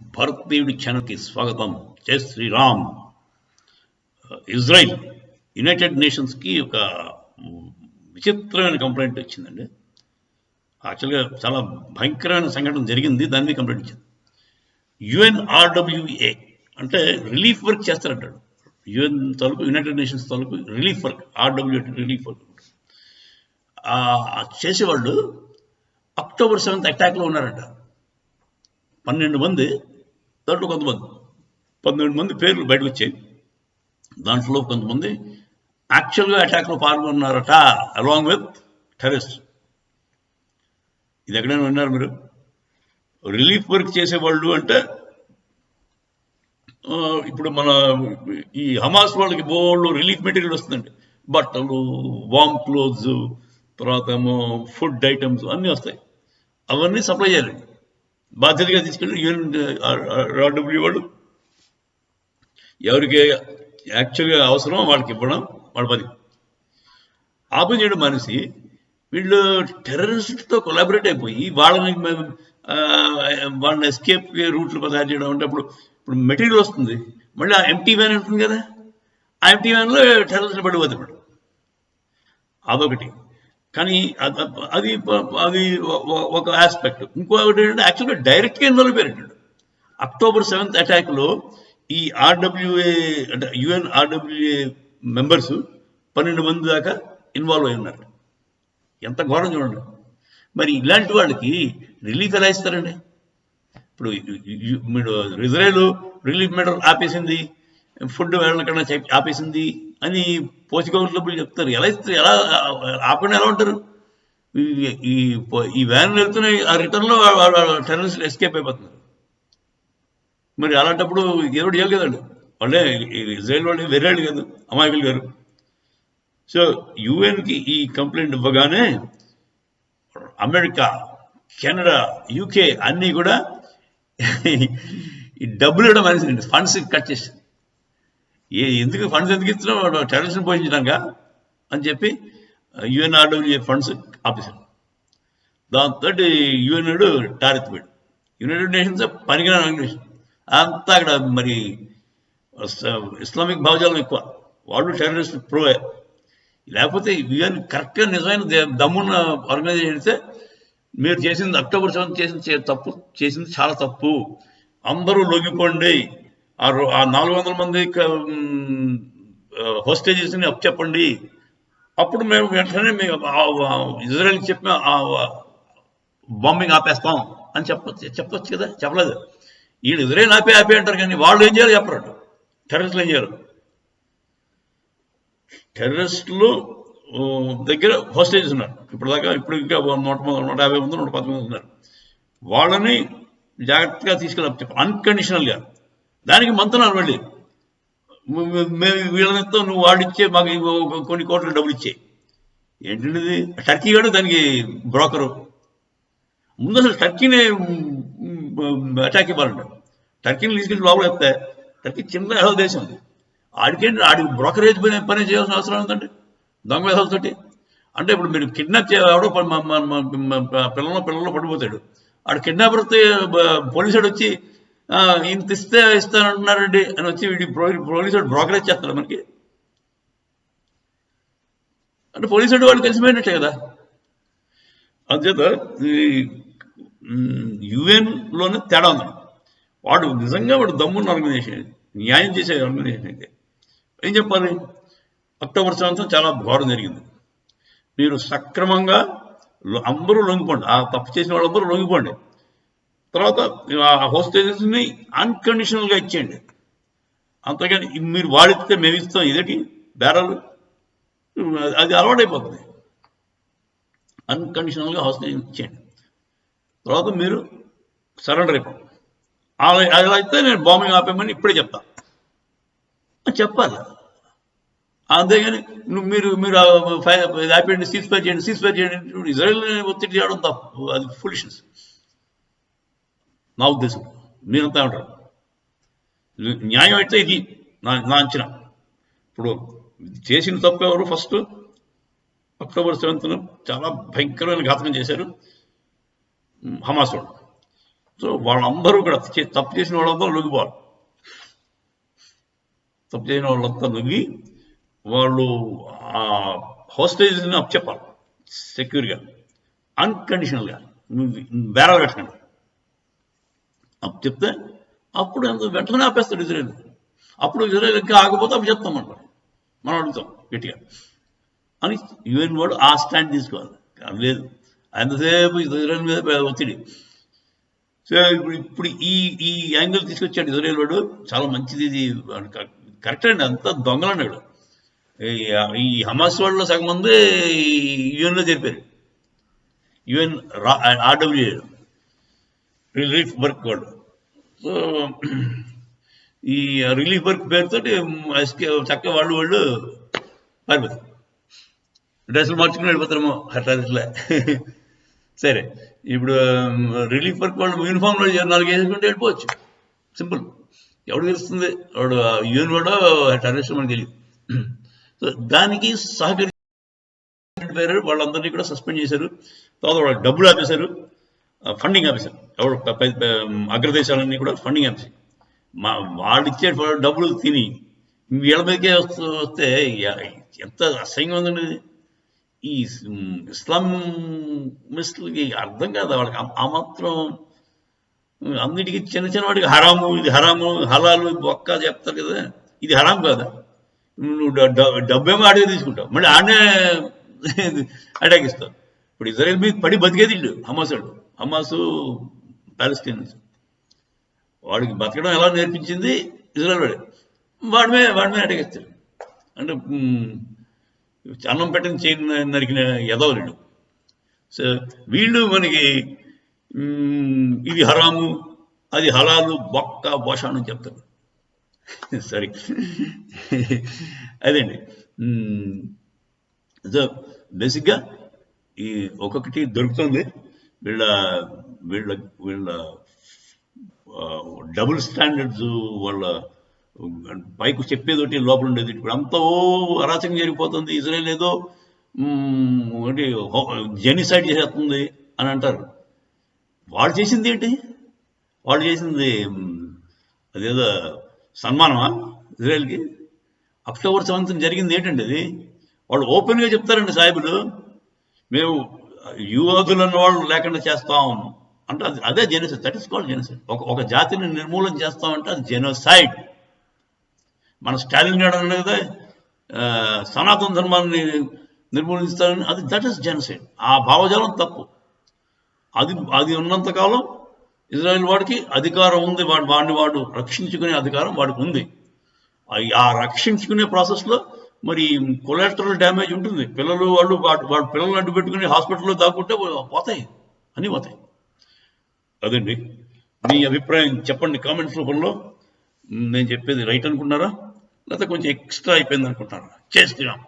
భారతదేవుడి ఛానల్కి స్వాగతం. జై శ్రీరామ్. ఇజ్రాయిల్ యునైటెడ్ నేషన్స్కి ఒక విచిత్రమైన కంప్లైంట్ వచ్చిందండి. యాక్చువల్గా చాలా భయంకరమైన సంఘటన జరిగింది, దాని మీద కంప్లైంట్ ఇచ్చింది. యుఎన్ఆర్డబ్ల్యూఏ అంటే రిలీఫ్ వర్క్ చేస్తారంటాడు. యుఎన్ తాలూకు, యునైటెడ్ నేషన్స్ తాలూకు relief work, RW relief work చేసేవాళ్ళు అక్టోబర్ 7th అటాక్లో ఉన్నారంట. 12 మంది, దాంట్లో కొంతమంది 12 మంది పేర్లు బయటకు వచ్చాయి. దాంట్లో కొంతమంది యాక్చువల్గా అటాక్లో పాల్గొన్నారట, అలాంగ్ విత్ టెర్రరిస్ట్. ఇది ఎక్కడైనా విన్నారు మీరు? రిలీఫ్ వర్క్ చేసేవాళ్ళు అంటే ఇప్పుడు మన ఈ హమాస్ వాళ్ళకి బోళ్ళు రిలీఫ్ మెటీరియల్ వస్తుందండి. బట్టలు, వామ్ క్లోత్స్, తర్వాత ఏమో ఫుడ్ ఐటమ్స్ అన్నీ వస్తాయి. అవన్నీ సప్లై చేయాలండి. బాధ్యతగా తీసుకెళ్ళి యుఎన్ఆర్డబ్ల్యూ వాళ్ళు ఎవరికి యాక్చువల్గా అవసరమో వాళ్ళకి ఇవ్వడం వాళ్ళ పని. ఆపం చేయడం మానేసి వీళ్ళు టెర్రరిస్ట్తో కొలాబరేట్ అయిపోయి వాళ్ళని ఎస్కేప్ రూట్లు తయారు చేయడం. అంటే ఇప్పుడు మెటీరియల్ వస్తుంది, మళ్ళీ ఆ ఎంటీ వ్యాన్ ఉంటుంది కదా, ఆ ఎంటీ వ్యాన్లో టెర్రరిస్టులు పడిపోతుంది ఇప్పుడు. అదొకటి. కానీ అది అది ఒక ఆస్పెక్ట్. ఇంకొకటి ఏంటంటే యాక్చువల్గా డైరెక్ట్గా ఇన్వాల్వ్ అయ్యారంటాడు. అక్టోబర్ 7th అటాక్లో ఈ ఆర్డబ్ల్యూఏ అంటే యుఎన్ఆర్డబ్ల్యూఏ మెంబర్స్ 12 మంది దాకా ఇన్వాల్వ్ అయి ఉన్నారు. ఎంత ఘోరం చూడండి. మరి ఇలాంటి వాళ్ళకి రిలీఫ్ ఎలా ఇస్తారండి? ఇప్పుడు మీరు ఇజ్రాయెల్ రిలీఫ్ మెడల్ ఆపేసింది, ఫుడ్ వెళ్ళకుండా ఆపేసింది అని పోషకవర్లు చెప్తారు. ఎలా ఇస్తారు? ఎలా ఆపకుండా ఎలా ఉంటారు? ఈ వ్యాన్ వెళ్తున్నాయి, ఆ రిటర్న్లో టెర్రరిస్టులు ఎస్కేప్ అయిపోతున్నారు. మరి అలాంటప్పుడు ఏదో చేయాలి కదండి. వాళ్ళే ఇజ్రాయెల్ వాళ్ళు వెర్రాళ్ళు కాదు, అమాయకులు గారు. సో యుఎన్కి ఈ కంప్లైంట్ ఇవ్వగానే అమెరికా, కెనడా, యూకే అన్నీ కూడా ఈ డబ్బులు ఇవ్వడం అనేసి ఫండ్స్ కట్ చేసి, ఎందుకు ఫండ్స్ ఎందుకు ఇస్తున్నాం, టెర్రరిస్ట్ని పోషించడానికా అని చెప్పి యుఎన్ఆర్డబ్ల్యూఏ ఫండ్స్ ఆపేశారు. దాంతో యుఎన్ టారెత్తిపోయాడు. యునైటెడ్ నేషన్స్ పనికిరాని ఆర్గనైజేషన్ అంతా అక్కడ మరి ఇస్లామిక్ భావజాలం ఎక్కువ, వాళ్ళు టెర్రరిస్ట్ ప్రోవే. లేకపోతే యుఎన్ కరెక్ట్గా నిజమైన దమ్మున్న ఆర్గనైజేషన్ అయితే మీరు చేసింది అక్టోబర్ 7th చేసింది చాలా తప్పు, అందరూ లొంగిపోండి, ఆ 400 మంది హోస్టేజెస్ని అప్పచెప్పండి, అప్పుడు మేము వెంటనే మేము ఇజ్రాయెల్కి చెప్పిన బాంబింగ్ ఆపేస్తాం అని చెప్పొచ్చు కదా. చెప్పలేదు. వీళ్ళు ఇజ్రాయెల్ ఆపే అంటారు, కానీ వాళ్ళు ఏం చేయాలి చెప్పరు. టెర్రరిస్టులు ఏం చేయాలి? టెర్రరిస్టులు దగ్గర హోస్టేజెస్ ఉన్నారు ఇప్పుడు ఇంకా 150 మంది 110 మంది ఉన్నారు. వాళ్ళని జాగ్రత్తగా తీసుకెళ్ళి అన్కండిషనల్గా. దానికి మంతనాలు మళ్ళీ మేము వీళ్ళతో నువ్వు వాడిచ్చే మాకు కొన్ని కోట్ల డబ్బులు ఇచ్చే ఏంటండి. టర్కీ గాడు దానికి బ్రోకరు. ముందు అసలు టర్కీనే అటాక్ ఇవ్వాలంట. టర్కీని తీసుకెళ్ళి లోపల చెప్తే టర్కీ చిన్న దేశం అది. ఆడికి బ్రోకరేజ్ పని చేయాల్సిన అవసరం ఉందండి దొంగ వేసాలతోటి. అంటే ఇప్పుడు మీరు కిడ్నాప్ చేయవడో పిల్లల్లో పడిపోతాడు. ఆడు కిడ్నాపర్ పోలీసుడు వచ్చి ఇంత ఇస్తానంటున్నారండి అని వచ్చి వీడి పోలీసుడు బ్రోకరేజ్ చేస్తాడు మనకి. అంటే పోలీసుడు వాళ్ళు కలిసిపోయినట్టే కదా. అందుచేత యుఎన్లోనే తేడా ఉంది. వాడు నిజంగా దమ్మున్న ఆర్గనైజేషన్, న్యాయం చేసే ఆర్గనైజేషన్ అయితే ఏం చెప్పాలి? అక్టోబర్ 7th చాలా ఘోరం జరిగింది. మీరు సక్రమంగా అందరూ లొంగిపోండి, ఆ తప్పు చేసిన వాళ్ళందరూ లొంగిపోండి. తర్వాత ఆ హోస్టేజెస్ని అన్కండిషనల్గా ఇచ్చేయండి. అంతేగాని మీరు వాడిస్తే మేము ఇస్తాం ఇదేంటి బేరాలు, అది అలవాటైపోతుంది. అన్కండిషనల్గా హోస్టేజ్ ఇచ్చేయండి, తర్వాత మీరు సరెండర్ అయిపోండి. అలా అయితే నేను బాంబింగ్ ఆపేమని ఇప్పుడే చెప్పాలి. అంతేగాని మీరు మీరు ఆపేయండి, సీజ్ఫైర్ చేయండి. ఇజ్రాయెల్ ఒత్తిడి చేయడం తప్పు, అది ఫులిష్నెస్ నా ఉద్దేశం. మీరంతా ఉంటారు. న్యాయం అయితే ఇది నా అంచనా. ఇప్పుడు చేసిన తప్పు ఎవరు? ఫస్ట్ అక్టోబర్ 7th చాలా భయంకరమైన ఘాతకం చేశారు హమాస్ వాళ్ళు. సో వాళ్ళందరూ కూడా తప్పు చేసిన వాళ్ళందరూ లొంగిపోవాలి. తప్పు చేసిన వాళ్ళంతా లొంగి వాళ్ళు ఆ హోస్టేజ్ని అప్పచెప్పాలి సెక్యూర్గా, అన్కండిషనల్గా, బేరాలు పెట్టకండి. అప్పచెప్తే అప్పుడు వెంటనే ఆపేస్తాడు ఇజ్రాయెల్. అప్పుడు ఇజ్రాయెల్ ఇంకా ఆగిపోతే అప్పుడు చెప్తామంట, మనం అడుగుతాం గట్టిగా అని. యుఎన్ వాడు ఆ స్టాండ్ తీసుకోవాలి. లేదు ఎంతసేపు ఇజ్రాయెల్ మీద ఒత్తిడి. సో ఇప్పుడు ఈ ఈ యాంగిల్ తీసుకొచ్చాడు ఇజ్రాయెల్ వాడు. చాలా మంచిది, ఇది కరెక్ట్ అండి. అంతా దొంగలన్నాడు. ఈ హమాస్ వాళ్ళలో సగం మంది యుఎన్లో చేరిపారు. యుఎన్ ఆర్డబ్ల్యూ రిలీఫ్ వర్క్ వాళ్ళు. సో ఈ రిలీఫ్ వర్క్ పేరుతో చక్కగా వాళ్ళు పారిపోతారు. డ్రెస్సులు మార్చుకుని వెళ్ళిపోతారేమో అట్లా. సరే, ఇప్పుడు రిలీఫ్ వర్క్ వాళ్ళు యూనిఫామ్లో 4 వేసుకుంటే వెళ్ళిపోవచ్చు. సింపుల్. ఎవడు తెలుస్తుంది వాడు యూఎన్ వాడో టెర్రరిస్ట్ మనకు తెలియదు. సో దానికి సహకరించారు. వాళ్ళందరినీ కూడా సస్పెండ్ చేశారు. తర్వాత వాళ్ళు డబ్బులు ఆపేశారు, ఫండింగ్ ఆపేశారు. ఎవరు అగ్రదేశాలన్నీ కూడా ఫండింగ్ ఆపేశారు. వాళ్ళు ఇచ్చే డబ్బులు తిని వీళ్ళ మీదకే వస్తే ఎంత అసహ్యంగా ఉందండి. ఈ ఇస్లామిస్టులకి అర్థం కాదు వాళ్ళకి. ఆ మాత్రం అన్నిటికీ చిన్న చిన్న వాటికి హరాము, ఇది హరాము, హలాలు ఒక్క చెప్తారు కదా. ఇది హరాం కాదా? నువ్వు డబ్బేమో అడిగి తీసుకుంటావు, మళ్ళీ ఆడనే అటాక్ ఇస్తావు. ఇప్పుడు ఇజ్రాయెల్ మీద పడి బతికేది ఇల్లు హమాసు పాలస్తీన్స్. వాడికి బతకడం ఎలా నేర్పించింది ఇజ్రాయెల్ వాడే. వాడి మీద అటాక్ ఇస్తాడు. అంటే అన్నం పెట్టని చేయి నరికిన ఎదవలేడు. సో వీళ్ళు మనకి ఇది హరాము, అది హలాలు, బొక్క బోషాను చెప్తారు. సరే, అదండి. సో బేసిక్గా ఈ ఒక్కొక్కటి దొరుకుతుంది. వీళ్ళ వీళ్ళ వీళ్ళ డబుల్ స్టాండర్డ్స్, వాళ్ళ పైకి చెప్పేదోటి లోపల ఉండేది. ఇప్పుడు అంతా అరాచకం జరిగిపోతుంది. ఇజ్రాయెల్ ఏదో ఏంటి జెనిసైడ్ చేసేస్తుంది అని అంటారు. వాళ్ళు చేసింది ఏంటి? వాళ్ళు చేసింది అదేదో సన్మానమా ఇజ్రాయెల్కి? అక్టోబర్ 7th జరిగింది ఏంటండి అది? వాళ్ళు ఓపెన్గా చెప్తారండి సాహిబులు, మేము యువతులను వాళ్ళు లేకుండా చేస్తాం అంటే అదే genocide. That is called genocide. ఒక జాతిని నిర్మూలన చేస్తామంటే అది జెనోసైడ్. మన స్టాలిన్ గారు అన్నాడు కదా, సనాతన ధర్మాన్ని నిర్మూలిస్తారని. అది దట్ ఈస్ జెనోసైడ్. ఆ భావజాలం తప్పు. అది ఉన్నంతకాలం ఇజ్రాయెల్ వాడికి అధికారం ఉంది. వాడు రక్షించుకునే అధికారం వాడికి ఉంది. ఆ రక్షించుకునే ప్రాసెస్లో మరి కొలాటరల్ డ్యామేజ్ ఉంటుంది. పిల్లలు వాడు పిల్లల్ని అడ్డు పెట్టుకుని హాస్పిటల్లో దాక్కుంటే పోతాయి, అన్నీ పోతాయి. అదండి. మీ అభిప్రాయం చెప్పండి కామెంట్స్ రూపంలో. నేను చెప్పేది రైట్ అనుకుంటున్నారా, లేకపోతే కొంచెం ఎక్స్ట్రా అయిపోయింది అనుకుంటున్నారా? చేస్తున్నాం.